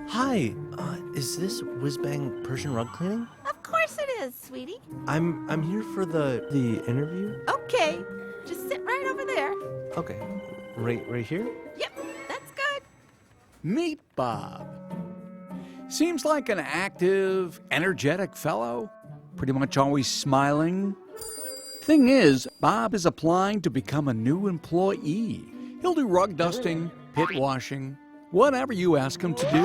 Hi, is this Whiz-Bang Persian rug cleaning? Of course it is, sweetie. I'm here for the interview. Okay, just sit right over there. Okay, right here. Yep, that's good. Meet Bob. Seems like an active, energetic fellow, pretty much always smiling. Thing is, Bob is applying to become a new employee. He'll do rug dusting, pit washing, whatever you ask him to do.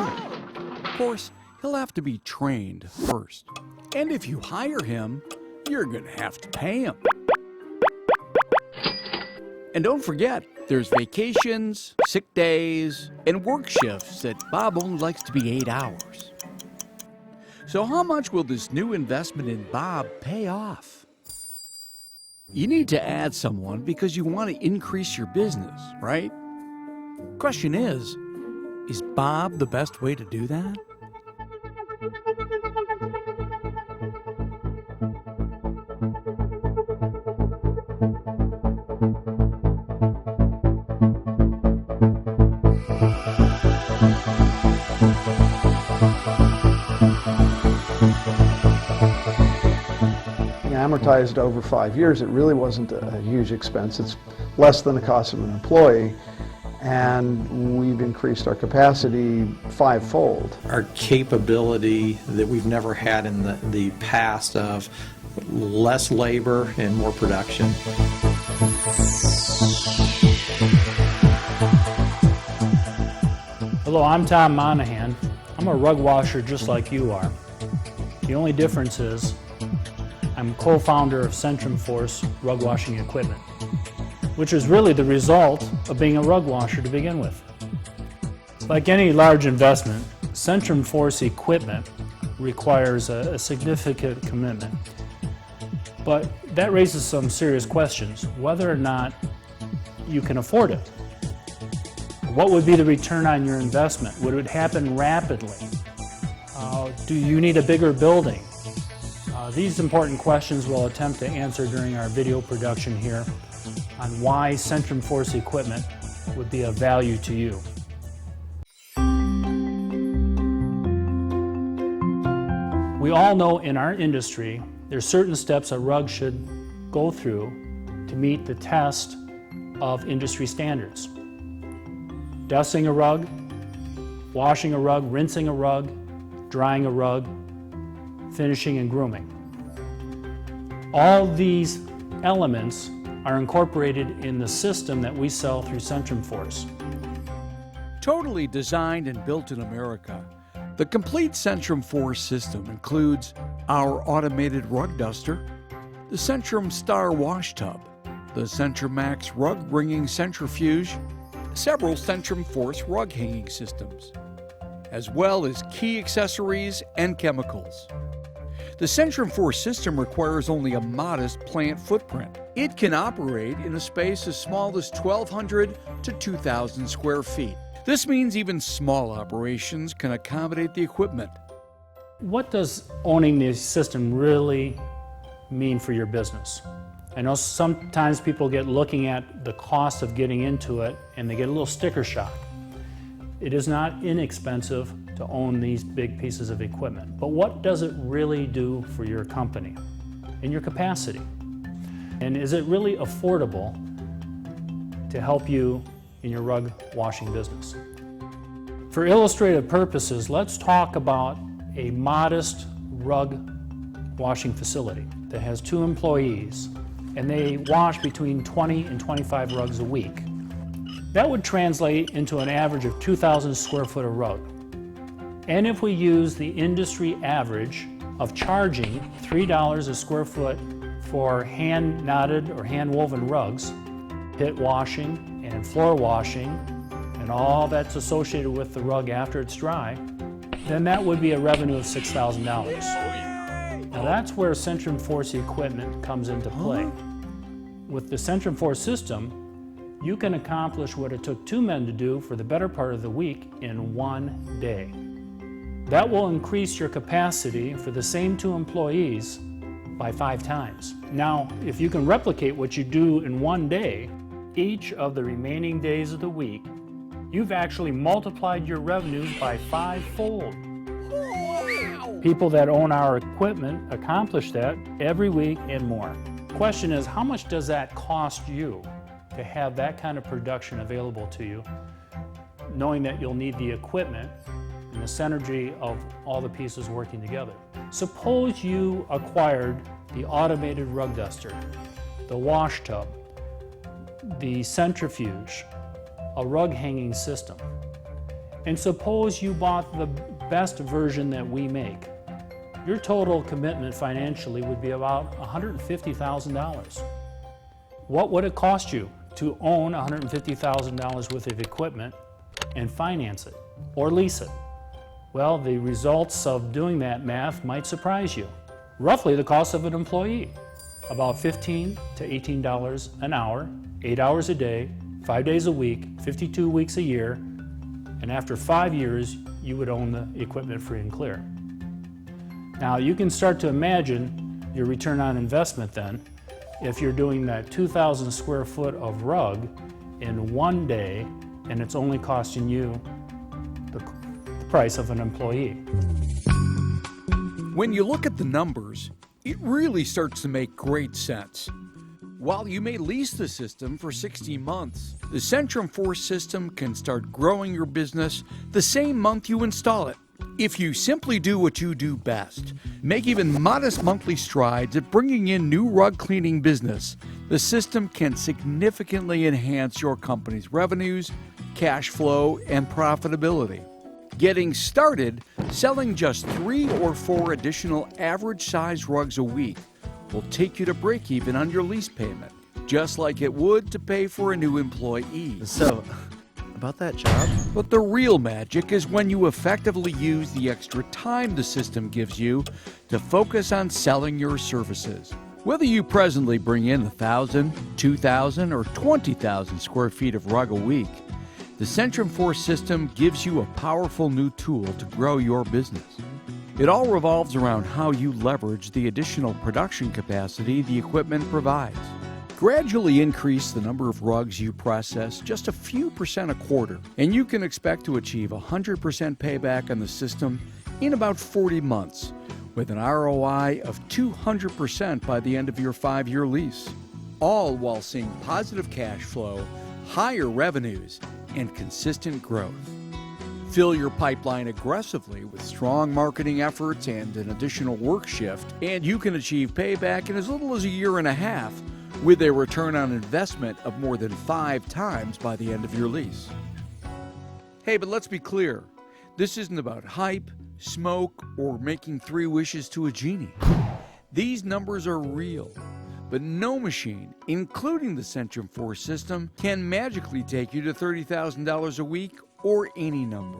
Of course, he'll have to be trained first. And if you hire him, you're going to have to pay him. And don't forget, there's vacations, sick days, and work shifts that Bob only likes to be 8 hours. So how much will this new investment in Bob pay off? You need to add someone because you want to increase your business, right? Question is Bob the best way to do that? Amortized over 5 years, it really wasn't a huge expense. It's less than the cost of an employee, and we've increased our capacity 5-fold. Our capability that we've never had in the past of less labor and more production. Hello, I'm Tom Monahan. I'm a rug washer just like you are. The only difference is I'm co-founder of Centrum Force Rug Washing Equipment, which is really the result of being a rug washer to begin with. Like any large investment, Centrum Force equipment requires a significant commitment. But that raises some serious questions, whether or not you can afford it. What would be the return on your investment? Would it happen rapidly? Do you need a bigger building? These important questions we'll attempt to answer during our video production here on why Centrum Force equipment would be of value to you. We all know in our industry there's certain steps a rug should go through to meet the test of industry standards. Dusting a rug, washing a rug, rinsing a rug, drying a rug, finishing and grooming. All these elements are incorporated in the system that we sell through Centrum Force. Totally designed and built in America, the complete Centrum Force system includes our automated rug duster, the Centrum Star wash tub, the Centrum Max rug wringing centrifuge, several Centrum Force rug hanging systems, as well as key accessories and chemicals. The Centrum Force system requires only a modest plant footprint. It can operate in a space as small as 1,200 to 2,000 square feet. This means even small operations can accommodate the equipment. What does owning the system really mean for your business? I know sometimes people get looking at the cost of getting into it and they get a little sticker shock. It is not inexpensive to own these big pieces of equipment, but what does it really do for your company and your capacity? And is it really affordable to help you in your rug washing business? For illustrative purposes, let's talk about a modest rug washing facility that has 2 employees and they wash between 20 and 25 rugs a week. That would translate into an average of 2,000 square foot of rug. And if we use the industry average of charging $3 a square foot for hand knotted or hand woven rugs, pit washing and floor washing, and all that's associated with the rug after it's dry, then that would be a revenue of $6,000. Now that's where Centrum Force equipment comes into play. With the Centrum Force system, you can accomplish what it took 2 men to do for the better part of the week in 1 day. That will increase your capacity for the same 2 employees by 5 times. Now, if you can replicate what you do in 1 day, each of the remaining days of the week, you've actually multiplied your revenues by 5-fold. People that own our equipment accomplish that every week and more. Question is, how much does that cost you to have that kind of production available to you, knowing that you'll need the equipment and the synergy of all the pieces working together? Suppose you acquired the automated rug duster, the wash tub, the centrifuge, a rug hanging system, and suppose you bought the best version that we make. Your total commitment financially would be about $150,000. What would it cost you to own $150,000 worth of equipment and finance it or lease it? Well, the results of doing that math might surprise you. Roughly the cost of an employee, about $15 to $18 an hour, 8 hours a day, 5 days a week, 52 weeks a year, and after 5 years, you would own the equipment free and clear. Now, you can start to imagine your return on investment then if you're doing that 2,000 square foot of rug in 1 day and it's only costing you the price of an employee. When you look at the numbers, it really starts to make great sense. While you may lease the system for 60 months, the Centrum Force system can start growing your business the same month you install it. If you simply do what you do best, make even modest monthly strides at bringing in new rug cleaning business, the system can significantly enhance your company's revenues, cash flow, and profitability. Getting started, selling just 3 or 4 additional average-sized rugs a week will take you to break even on your lease payment, just like it would to pay for a new employee. So, about that job? But the real magic is when you effectively use the extra time the system gives you to focus on selling your services. Whether you presently bring in 1,000, 2,000, or 20,000 square feet of rug a week, the Centrum Force system gives you a powerful new tool to grow your business. It all revolves around how you leverage the additional production capacity the equipment provides. Gradually increase the number of rugs you process just a few percent a quarter, and you can expect to achieve 100% payback on the system in about 40 months, with an ROI of 200% by the end of your 5-year lease, all while seeing positive cash flow, higher revenues, and consistent growth. Fill your pipeline aggressively with strong marketing efforts and an additional work shift, and you can achieve payback in as little as 1.5 years with a return on investment of more than 5 times by the end of your lease. Hey, but let's be clear. This isn't about hype, smoke, or making 3 wishes to a genie. These numbers are real, but no machine, including the Centrum Force system, can magically take you to $30,000 a week or any number.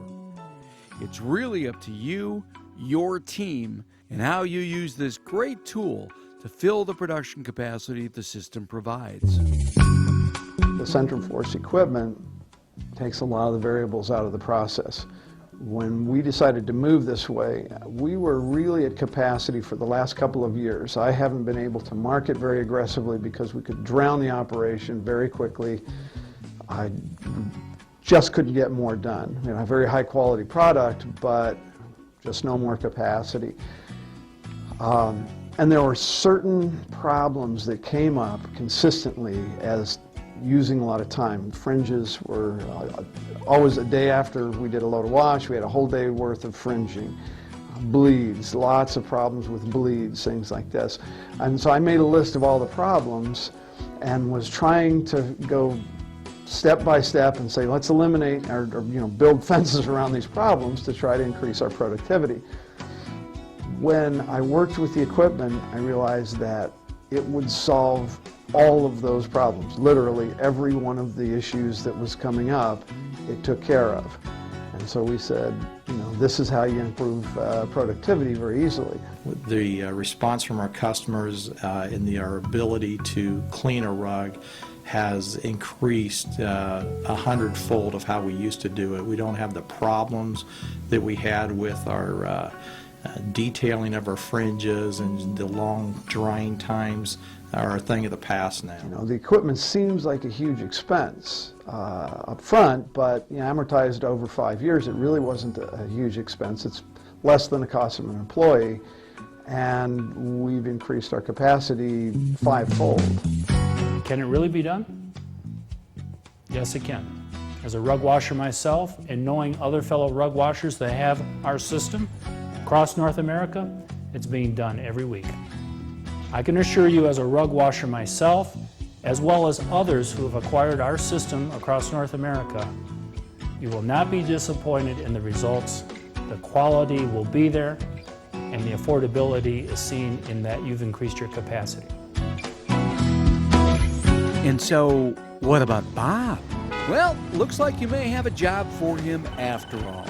It's really up to you, your team, and how you use this great tool to fill the production capacity the system provides. The Centrum Force equipment takes a lot of the variables out of the process. When we decided to move this way, we were really at capacity for the last couple of years. I haven't been able to market very aggressively because we could drown the operation very quickly. I just couldn't get more done. You know, a very high quality product, but just no more capacity. And there were certain problems that came up consistently as using a lot of time. Fringes were always a day after we did a load of wash, we had a whole day worth of fringing. Bleeds, lots of problems with bleeds, things like this. And so I made a list of all the problems and was trying to go step by step and say, let's eliminate or build fences around these problems to try to increase our productivity. When I worked with the equipment, I realized that it would solve all of those problems. Literally every one of the issues that was coming up, it took care of. And so we said, this is how you improve productivity very easily. The response from our customers in our ability to clean a rug has increased 100-fold of how we used to do it. We don't have the problems that we had with our detailing of our fringes, and the long drying times are a thing of the past now. The equipment seems like a huge expense, up front, but amortized over 5 years, it really wasn't a huge expense. It's less than the cost of an employee, and we've increased our capacity 5-fold. Can it really be done? Yes, it can. As a rug washer myself, and knowing other fellow rug washers that have our system across North America, it's being done every week. I can assure you, as a rug washer myself, as well as others who have acquired our system across North America, you will not be disappointed in the results. The quality will be there, and the affordability is seen in that you've increased your capacity. And so, what about Bob? Well, looks like you may have a job for him after all.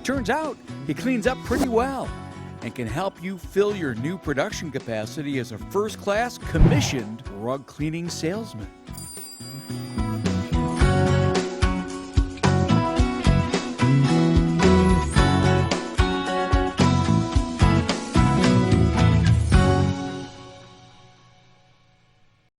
Turns out he cleans up pretty well and can help you fill your new production capacity as a first-class commissioned rug cleaning salesman.